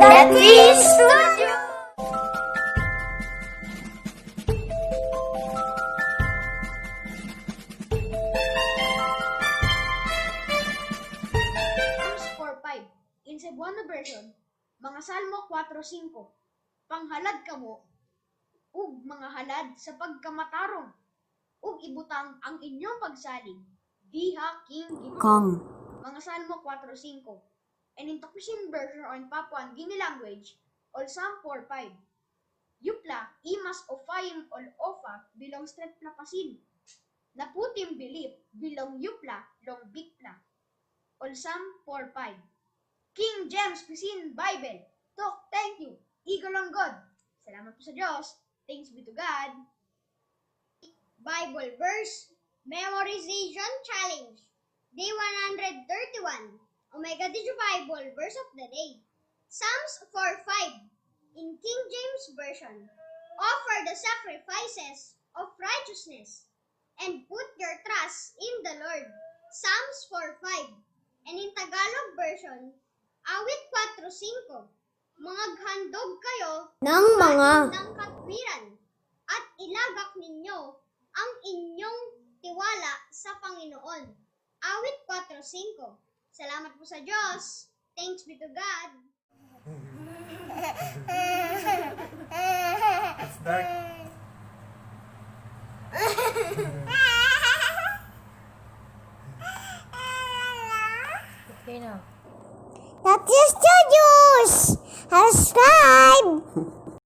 Studio! Verse 4:5 In Cebuano version, mga Salmo 4:5 Panghalad kamo, ug mga halad sa pagkamatarong, ug ibutang ang inyong pagsalig, diha king Ginoo. Mga Salmo 4:5 And in Tok Pisin version or in Papuan Guinea language, or Psalm 4:5 Yupla, imas ofayim ol ofa, bilong strength na pasin. Naputim bilip, bilong yupla, long bikla. Or Psalm 4:5 King James Pisin Bible. Tok, thank you. Eagle on God. Salamat po sa Diyos. Thanks be to God. Bible verse memorization challenge. Day 131. Omega Digi Bible verse of the day. Psalms 4:5 in King James version. Offer the sacrifices of righteousness and put your trust in the Lord. Psalms 4:5 and in Tagalog version. Awit 4:5. Maghandog kayo ng mga ng katwiran at ilagak ninyo ang inyong tiwala sa Panginoon. Awit 4:5. Salamat po sa Diyos. Thanks be to God. It's dark. Okay na. Tok Studios! Subscribe!